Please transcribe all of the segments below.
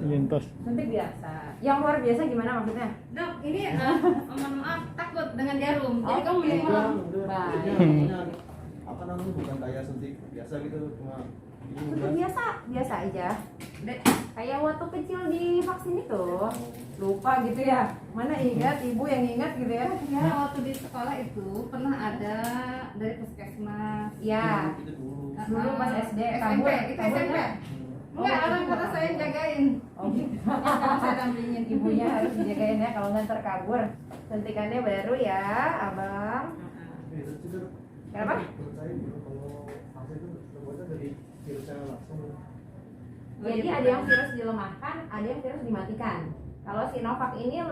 penyintas. Suntik biasa. Yang luar biasa gimana maksudnya? Dok, ini mohon maaf takut dengan jarum. Jadi kamu pilih apa namanya, bukan kayak suntik biasa gitu, cuma Suntik biasa aja. Kayak waktu kecil di vaksin itu. Lupa gitu ya. Mana ingat, ibu yang ingat gitu ya. ya waktu di sekolah itu pernah ada dari puskesmas. Ya. itu dulu. Dulu pas SD, SMP, itu SMP. Enggak, orang kata saya yang jagain. Oh gitu. Saya dampingin Ibunya harus dijagain ya, kalau nggak terkabur. Suntikannya baru ya, abang. Kenapa? Menurut saya gitu, kalau vaksin itu terbuatnya dari virusnya langsung. Jadi ada yang virus dilemahkan, ada yang virus dimatikan. Kalau Sinovac ini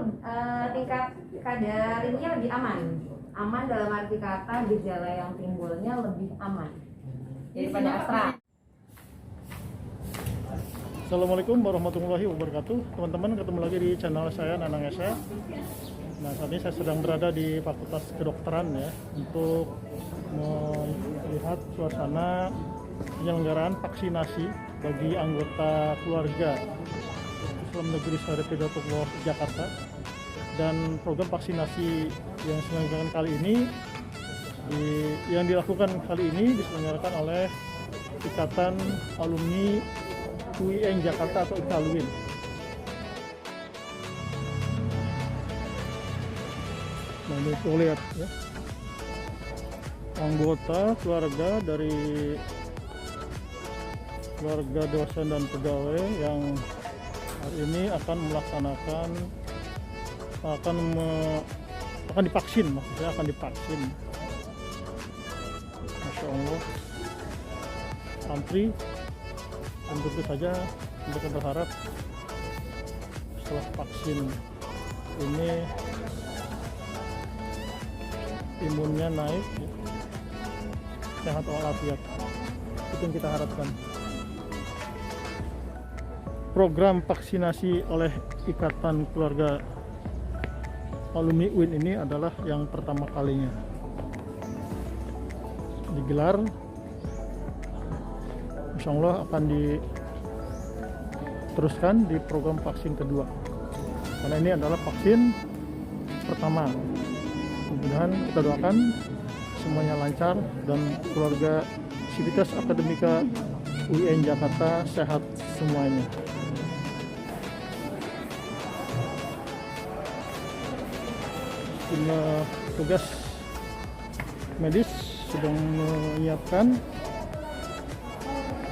tingkat kadar ininya lebih aman. Aman dalam arti kata gejala yang timbulnya lebih aman daripada Astra. Assalamualaikum warahmatullahi wabarakatuh. Teman-teman, ketemu lagi di channel saya Nanang Esa. Nah, saat ini saya sedang berada di Fakultas Kedokteran ya, untuk melihat suasana penyelenggaraan vaksinasi bagi anggota keluarga Islam Negeri Syarif Hidayatullah Jakarta. Dan program vaksinasi yang diselenggarakan kali ini diselenggarakan oleh Ikatan Alumni UIN Jakarta atau IKALUIN. Nah, ini tuh lihat ya, anggota keluarga dari keluarga dosen dan pegawai yang hari ini akan melaksanakan akan divaksin, maksudnya akan divaksin. Masya Allah, antri, dan tentu saja kita berharap setelah vaksin ini imunnya naik, sehat walafiat. Itu yang kita harapkan. Program vaksinasi oleh Ikatan Keluarga Alumni UIN ini adalah yang pertama kalinya digelar. Insya Allah akan diteruskan di program vaksin kedua, karena ini adalah vaksin pertama. Mudah-mudahan kita doakan semuanya lancar dan keluarga Sivitas Akademika UIN Jakarta sehat semuanya. Tim tugas medis sedang menyiapkan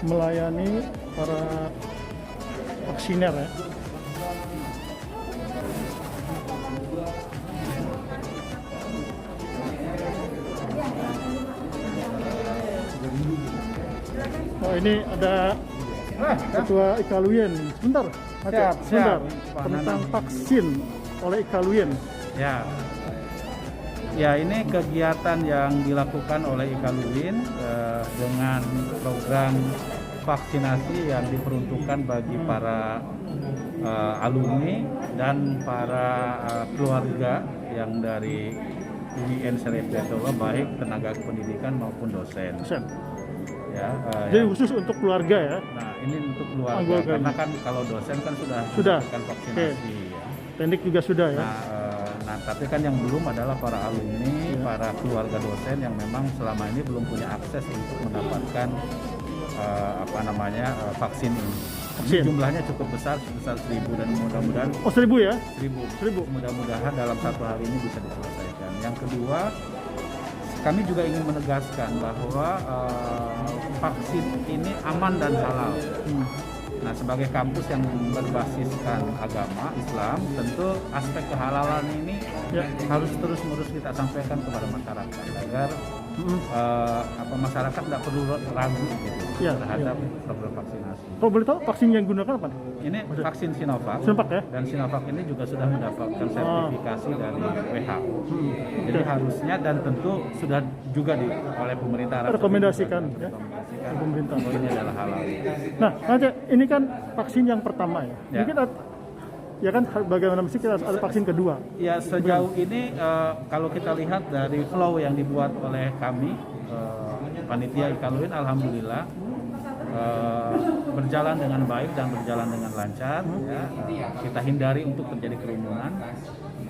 melayani para vaksiner ya. Oh, ini ada Ketua IKALUIN. Sebentar, sebentar. Tentang vaksin oleh IKALUIN. Ya, ini kegiatan yang dilakukan oleh IKALUIN dengan program vaksinasi yang diperuntukkan bagi para alumni dan para keluarga yang dari UIN Syarif Hidayatullah, baik tenaga pendidikan maupun dosen. Ya, jadi khusus untuk keluarga ya. Nah, ini untuk keluarga, karena kan kalau dosen kan sudah melakukan vaksinasi. Ya. Teknik juga sudah ya. Nah, tapi kan yang belum adalah para alumni, para keluarga dosen yang memang selama ini belum punya akses untuk mendapatkan vaksin ini. Ini jumlahnya cukup besar, sebesar 1.000, dan mudah-mudahan 1.000 ya? 1.000. Mudah-mudahan dalam satu hari ini bisa diselesaikan. Yang kedua, kami juga ingin menegaskan bahwa vaksin ini aman dan halal. Nah, sebagai kampus yang berbasiskan agama Islam, tentu aspek kehalalan ini harus terus-menerus kita sampaikan kepada masyarakat agar masyarakat tidak perlu ragu gitu terhadap program vaksinasi. Kalau boleh tahu vaksin yang digunakan apa? Ini vaksin Sinovac. Sinovac ya? Dan Sinovac ini juga sudah mendapatkan sertifikasi dari WHO. Jadi harusnya, dan tentu sudah juga oleh pemerintah Arab rekomendasikan ya, pemerintah bahwa ini adalah halal. Nah, nanti ini kan vaksin yang pertama ya. Mungkin ya kan, bagaimana mesti kita ada vaksin kedua? Ya, sejauh ini kalau kita lihat dari flow yang dibuat oleh kami panitia IKALUIN, alhamdulillah berjalan dengan baik dan berjalan dengan lancar. Ya. Kita hindari untuk terjadi kerumunan.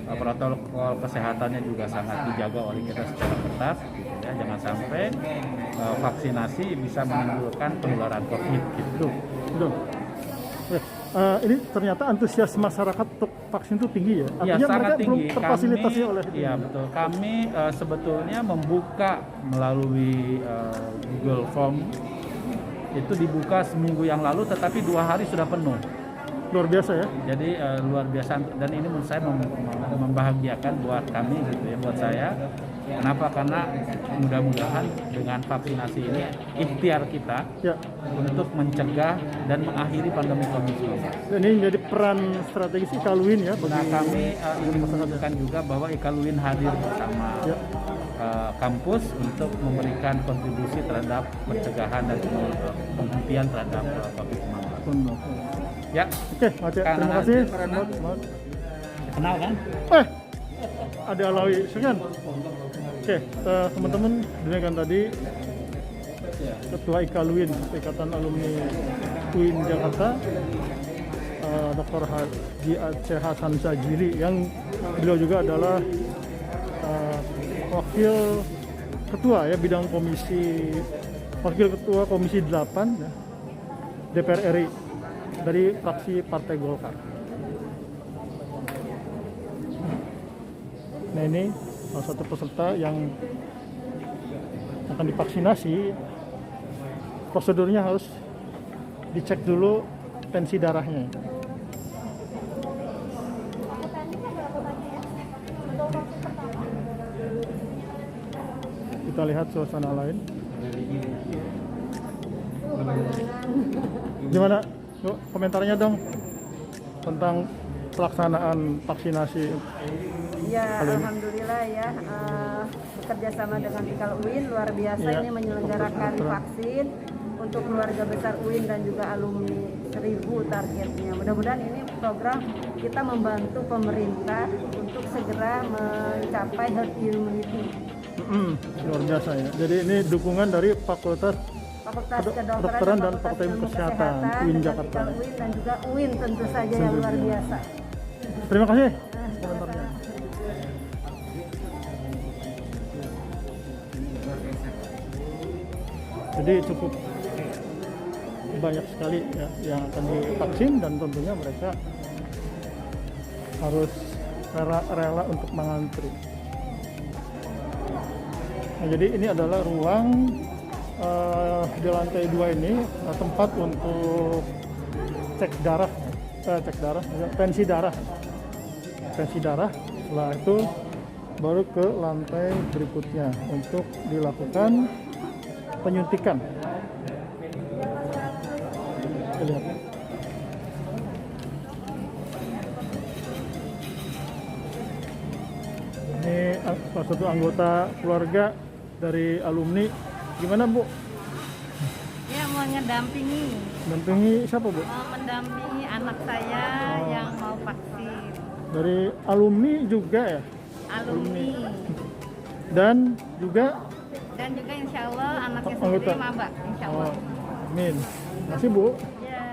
Protokol kesehatannya juga sangat dijaga oleh kita secara ketat. Gitu, ya. Jangan sampai vaksinasi bisa menimbulkan penularan COVID. Gitu. Betul. Ini ternyata antusias masyarakat untuk vaksin itu tinggi ya? Ya, Artinya sangat mereka belum tinggi. terfasilitasi oleh Iya betul. Kami sebetulnya membuka melalui Google Form itu dibuka seminggu yang lalu, tetapi 2 hari sudah penuh. luar biasa ya? Jadi luar biasa, dan ini menurut saya membahagiakan buat kami gitu ya, buat saya. Kenapa? Karena mudah-mudahan dengan vaksinasi ini ikhtiar kita Ya. untuk mencegah dan mengakhiri pandemi COVID-19. Dan ini menjadi peran strategis Ikaluin ya bagi Nah, kami ingin menunjukkan juga bahwa Ikaluin hadir bersama Ya. kampus untuk memberikan kontribusi terhadap pencegahan dan penghentian terhadap COVID-19. Benar. Ya, Oke, Mas, terima kasih. Selamat. kenal kan? Ada Alawi Segan. Oke, teman-teman dengarkan tadi Ketua Ikaluin, Ikatan Alumni UIN Jakarta, Dr. Haji Aceh Hasan Sajili, yang beliau juga adalah wakil ketua ya bidang wakil ketua komisi 8 ya, DPR RI dari fraksi Partai Golkar. Nah, ini salah satu peserta yang akan divaksinasi. Prosedurnya harus dicek dulu tensi darahnya. Kita lihat suasana lain. Gimana? Yuk, komentarnya dong tentang pelaksanaan vaksinasi. Ya, alhamdulillah ya, bekerja sama dengan Ikal UIN luar biasa Ya. ini menyelenggarakan vaksin untuk keluarga besar UIN dan juga alumni 1000 targetnya. Mudah-mudahan ini program kita membantu pemerintah untuk segera mencapai herd immunity. Luar biasa ya. Jadi ini dukungan dari Fakultas Kedokteran dan Fakultas Ilmu Kesehatan UIN Jakarta. Ikal UIN dan juga UIN tentu saja yang luar biasa. Terima kasih komentarnya. Jadi cukup banyak sekali ya yang akan divaksin, dan tentunya mereka harus rela untuk mengantri. Nah, jadi ini adalah ruang di lantai 2 ini tempat untuk cek darah, tensi darah. Setelah itu baru ke lantai berikutnya untuk dilakukan penyuntikan. Kita lihat. Ini salah satu anggota keluarga dari alumni. Gimana, Bu? Ya, mau ngedampingi, Mendampingi siapa, Bu? mau mendampingi anak saya yang mau vaksin. Dari alumni juga ya? Alumni. Dan juga Dan juga insya Allah anaknya Anggota. sendiri maba, insya Allah. amin. Masih, Bu. Ya.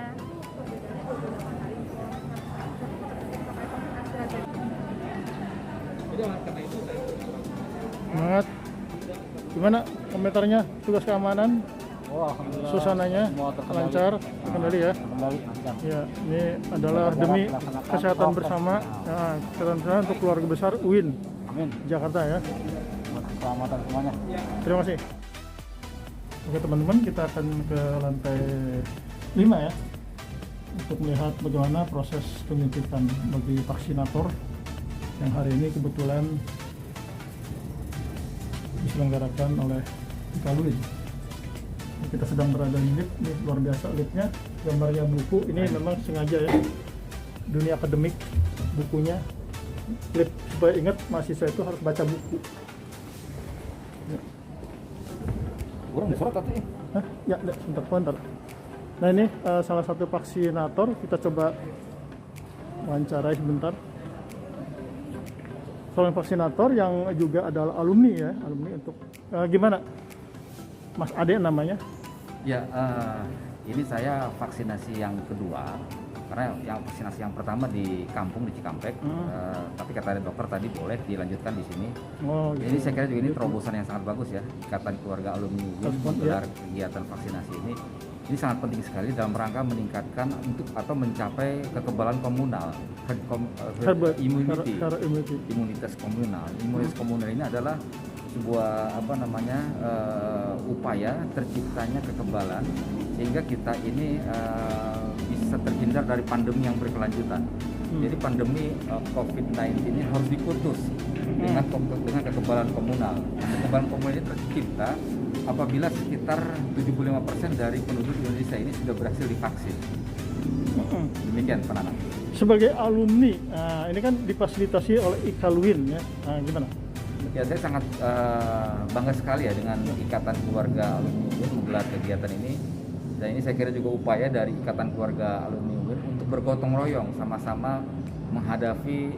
Semangat. Gimana komentarnya tugas keamanan? Alhamdulillah. Suasananya Semua terkendali. lancar, terkendali ya. Terkendali lancar. Ya, ini adalah demi kesehatan bersama, ya, kesehatan bersama untuk keluarga besar UIN Amin. Jakarta ya. Buat keselamatan semuanya. Terima kasih. Oke teman-teman, kita akan ke lantai 5 ya, untuk melihat bagaimana proses penyuntikan bagi vaksinator yang hari ini kebetulan diselenggarakan oleh Ikaluin. Kita sedang berada di lift, ini luar biasa liftnya, gambarnya buku, ini memang sengaja ya, dunia akademik bukunya, lift supaya ingat mahasiswa itu harus baca buku. Kurang disurat tadi. Hah? Ya, sebentar. Nah ini salah satu vaksinator, kita coba wawancarai sebentar. Seorang vaksinator yang juga adalah alumni ya, alumni untuk gimana? Mas Ade namanya? Ya, ini saya vaksinasi yang kedua, karena yang vaksinasi yang pertama di kampung di Cikampek, tapi kata dokter tadi boleh dilanjutkan di sini. Oh, Jadi saya kira juga ini terobosan yang sangat bagus ya, Ikatan Keluarga Alumni UIN menggelar kegiatan vaksinasi ini. Ini sangat penting sekali dalam rangka meningkatkan untuk atau mencapai kekebalan komunal, herd immunity, imunitas komunal. Imunitas komunal ini adalah sebuah upaya terciptanya kekebalan sehingga kita ini bisa terhindar dari pandemi yang berkelanjutan. Jadi pandemi COVID-19 ini harus diputus dengan kekebalan komunal. Kekebalan komunal ini tercipta apabila sekitar 75% dari penduduk Indonesia ini sudah berhasil divaksin. Demikian Pak Nanang. Sebagai alumni, ini kan difasilitasi oleh IKALUIN ya, gimana? Ya, saya sangat bangga sekali ya dengan Ikatan Keluarga Alumni UIN menggelar kegiatan ini. Dan ini saya kira juga upaya dari Ikatan Keluarga Alumni UIN untuk bergotong royong sama-sama menghadapi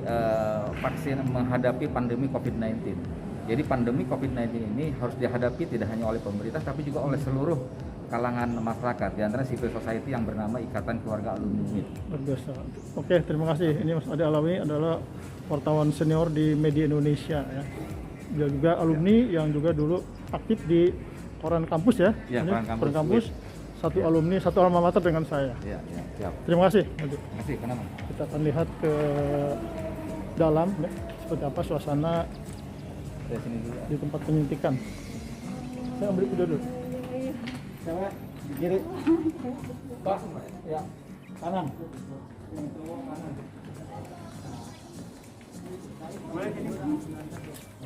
menghadapi pandemi COVID-19. Jadi pandemi COVID-19 ini harus dihadapi tidak hanya oleh pemerintah tapi juga oleh seluruh kalangan masyarakat, di antara civil society yang bernama Ikatan Keluarga Alumni UIN. Luar biasa. Oke, terima kasih. Ini Mas Ade Alawi adalah wartawan senior di Media Indonesia ya. Dia juga alumni yang juga dulu aktif di Koran Kampus ya. Ya, Koran Kampus. Satu alumni, satu alma mater dengan saya. Ya, siap. Terima kasih. Terima kasih, kenapa? Kita akan lihat ke dalam ya, seperti apa suasana Sini dulu. di tempat penyuntikan. Saya ambil video dulu. Siapa? Di kiri. Pak. Ya. Kanan.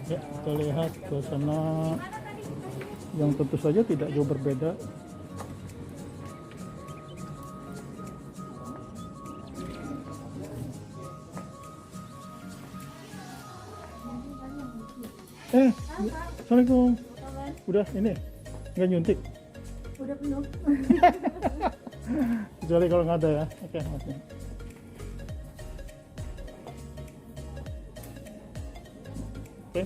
Ya, kita lihat suasana yang tentu saja tidak jauh berbeda. Assalamualaikum. Udah ini nggak nyuntik? Udah penuh. Kecuali kalau nggak ada ya. Oke, oke. Oke.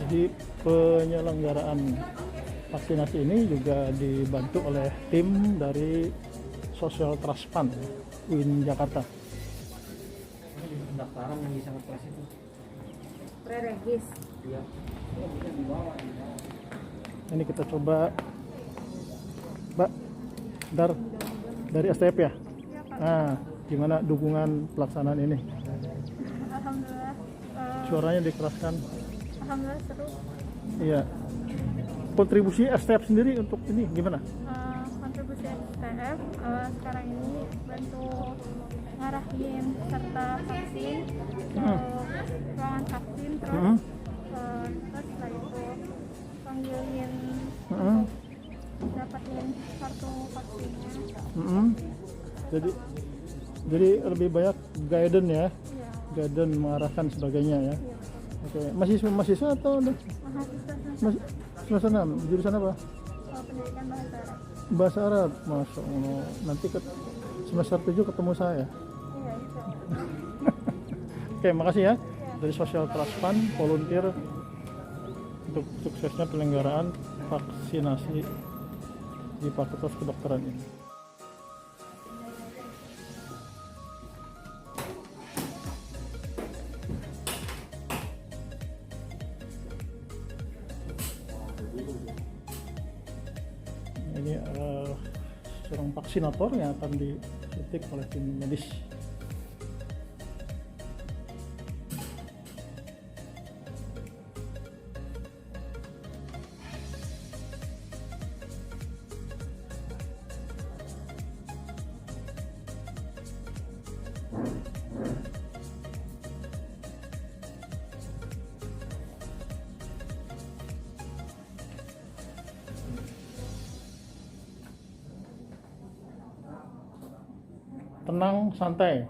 Jadi penyelenggaraan vaksinasi ini juga dibantu oleh tim dari Social Trust Fund UIN Jakarta. Pendaftaran yang bisa ngepres itu. Pre-regis. Iya. Ini kita coba, Mbak, dari STF ya? Nah, gimana dukungan pelaksanaan ini? Alhamdulillah. Suaranya dikeraskan. Alhamdulillah seru. Iya. Kontribusi STF sendiri untuk ini gimana? Kontribusi STF sekarang ini bantu ngarahin serta vaksin ke ruangan vaksin, terus setelah itu panggilin untuk dapatin kartu vaksinnya. Jadi lebih banyak guidance ya, Iya. guidance mengarahkan sebagainya ya. Oke, mahasiswa atau udah? Mahasiswa Semester 6, jurusan apa? pendidikan bahasa Arab. Bahasa Arab, Masya Allah. Nanti semester 7 ketemu saya. Iya, itu. Oke, makasih ya. Dari Social Trust Fund, volunteer untuk suksesnya penyelenggaraan vaksinasi di Fakultas Kedokteran ini. Ini seorang vaksinator yang akan disuntik oleh tim medis. Tenang, santai.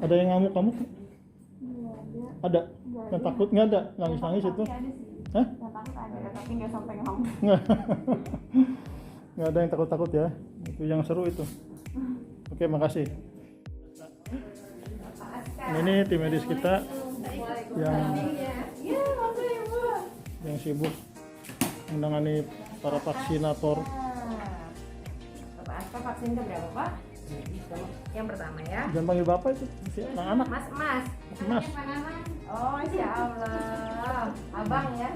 Ada yang ngamuk-ngamuk? Ada? Yang takut nggak ada? Nangis-nangis itu? Hah? Yang takut ada, tapi nggak sampai ngamuk. Nggak. nggak ada yang takut-takut ya. Itu yang seru itu. Oke, makasih. Nah, ini tim medis kita yang sibuk menangani para vaksinator. Bapak Aska vaksin ke berapa, Pak? Yang pertama ya. Jangan panggil bapak itu, masih anak-anak. Mas. Mas. Oh, insya Allah. Abang ya.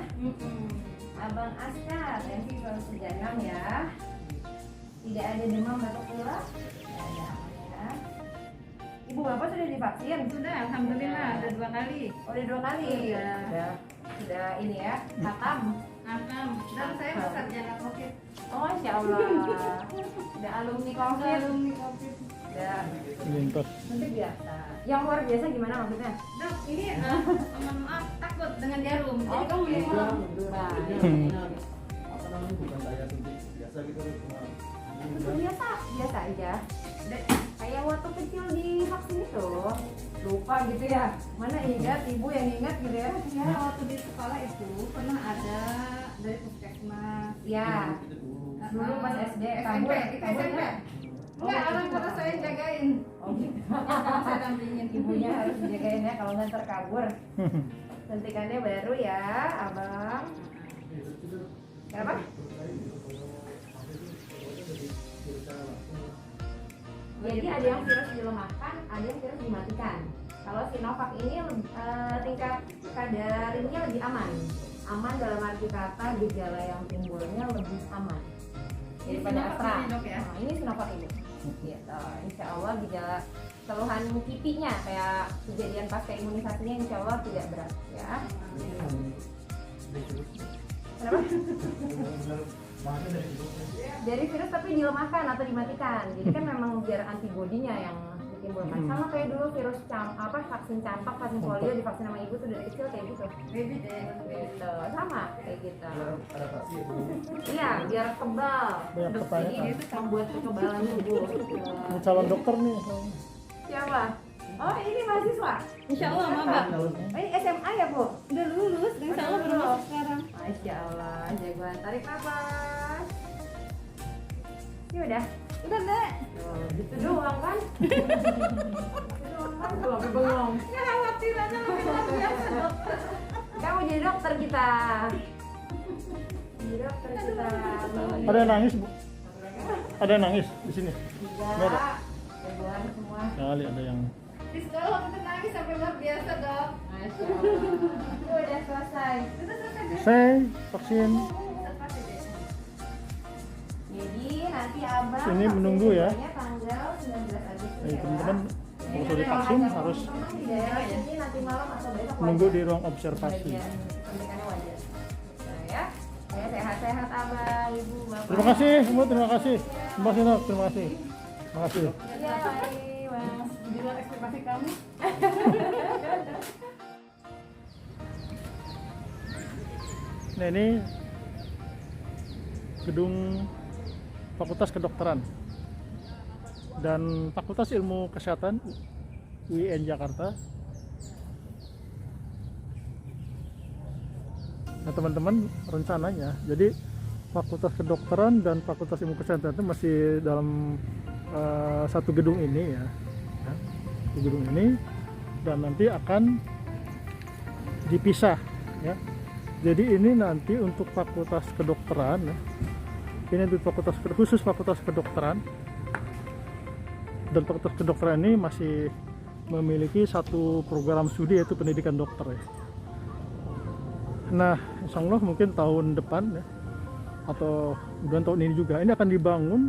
Abang Aska, tensi 136 ya. Tidak ada demam batuk pilek. Tidak ada ya. Ibu bapak sudah divaksin? Sudah, alhamdulillah ada 2 kali. Oh, udah 2 kali. Iya. Sudah ini ya, khatam. Dan saya sarjana COVID. Oh, insya Allah. Udah alumni COVID. Udah Lintas. nanti biasa. Yang luar biasa gimana maksudnya? Dok, ini mohon maaf takut dengan jarum. Jadi kamu beli Nah, apa namanya, bukan daya suntik biasa gitu, cuma biasa aja. Kayak waktu kecil di vaksin itu lupa gitu ya. Mana ingat, ibu yang ingat gitu ya. ya waktu di sekolah itu pernah ada dari puskesmas. Ya, dulu pas SD, SMP, itu SMP. Enggak, orang tua saya jagain. Oh gitu. Saya dampingin Ibunya harus dijagain ya, kalau nggak terkabur. Suntikannya baru ya, abang. Kenapa? Jadi ada yang virus dilemahkan, ada yang virus dimatikan. Kalau Sinovac ini tingkat kadarinnya lebih aman. Aman dalam arti kata gejala yang timbulnya lebih aman daripada Sinovac Astra. ini, Dok, ya? Nah, ini Sinovac ini. Gitu. Insya Allah gejala keluhan kipinya kayak kejadian pasca imunisasinya insya Allah tidak berat ya. Kenapa? Dari virus tapi dilemahkan atau dimatikan. Jadi kan memang biar antibodinya yang ditimbulkan. Sama kayak dulu virus vaksin campak, vaksin polio divaksin sama ibu tuh dari kecil kayak gitu. baby deh. Gitu. Sama kayak gitu. adaptasi. Iya, biar kebal. Banyak Jadi pertanyaan. itu membuat kekebalan tubuh. Ini calon dokter nih. Siapa? Oh, ini mahasiswa. Insya Allah maba. Oh, ini SMA ya, Bu? Udah lulus, insya Allah baru masuk sekarang. Masya Allah, jagoan. Tarik nafas. Ini udah. Udah deh. Oh, gitu doang kan? Gitu doang kan? Kalau sampai bengong. Ya khawatir aja lebih luar biasa dokter. Kamu jadi dokter kita. Jadi dokter kita. Ada yang nangis, Bu? Ada yang nangis di sini? Nggak ada? Enggak. Jagoan semua. Kali ada yang Di sekolah waktu itu nangis sampai luar biasa dok. Masya Allah. Itu udah selesai. Udah selesai deh. saya vaksin. Lepas deh. Jadi nanti abang Ini menunggu ya. vaksinnya tanggal 19 Agustus Jadi ya. teman-teman Jadi kalau sudah divaksin ada harus teman-teman di daerah sini nanti malam atau besok menunggu wajar. di ruang observasi. Bagian suntikannya wajar. Nah ya, saya sehat-sehat abang, ibu, bapak. Terima kasih semua, terima kasih. Mbak Sino, terima kasih. Terima kasih. Iya, baik, Mas. Di luar ekspektasi kamu. Nah ini gedung Fakultas Kedokteran dan Fakultas Ilmu Kesehatan UIN Jakarta. Nah teman-teman, rencananya jadi Fakultas Kedokteran dan Fakultas Ilmu Kesehatan itu masih dalam satu gedung ini ya, di gedung ini, dan nanti akan dipisah ya. Jadi ini nanti untuk Fakultas Kedokteran ya. Ini untuk khusus Fakultas Kedokteran, dan Fakultas Kedokteran ini masih memiliki satu program studi yaitu pendidikan dokter ya. Nah, insya Allah mungkin tahun depan ya, atau kemudian tahun ini juga ini akan dibangun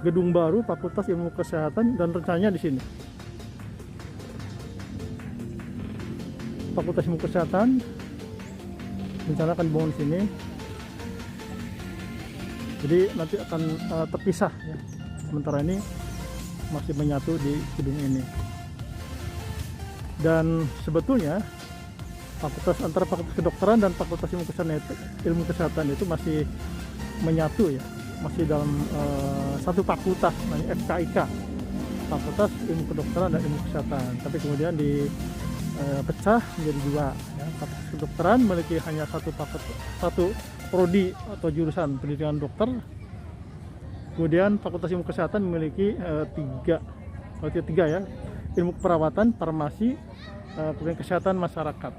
gedung baru Fakultas Ilmu Kesehatan, dan rencananya di sini Fakultas Ilmu Kesehatan rencana akan dibangun di sini. Jadi nanti akan terpisah ya. Sementara ini masih menyatu di gedung ini. Dan sebetulnya antara Fakultas Kedokteran dan Fakultas Ilmu Kesehatan itu masih menyatu ya, masih dalam satu fakultas, namanya FKIK, Fakultas Ilmu Kedokteran dan Ilmu Kesehatan. Tapi kemudian dipecah menjadi dua. Ya. Fakultas Kedokteran memiliki hanya satu prodi atau jurusan pendidikan dokter, Kemudian Fakultas Ilmu Kesehatan memiliki tiga ya, ilmu keperawatan, farmasi, kemudian kesehatan masyarakat.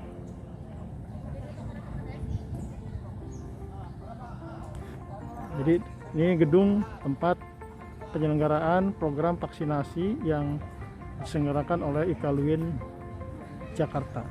Jadi ini gedung tempat penyelenggaraan program vaksinasi yang diselenggarakan oleh IKALUIN Jakarta.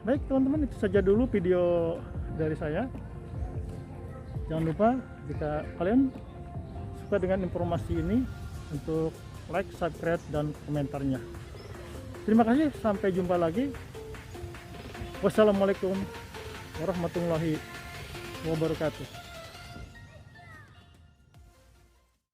Baik teman-teman, itu saja dulu video dari saya. Jangan lupa jika kalian suka dengan informasi ini untuk like, subscribe, dan komentarnya. Terima kasih, sampai jumpa lagi. Wassalamualaikum warahmatullahi wabarakatuh.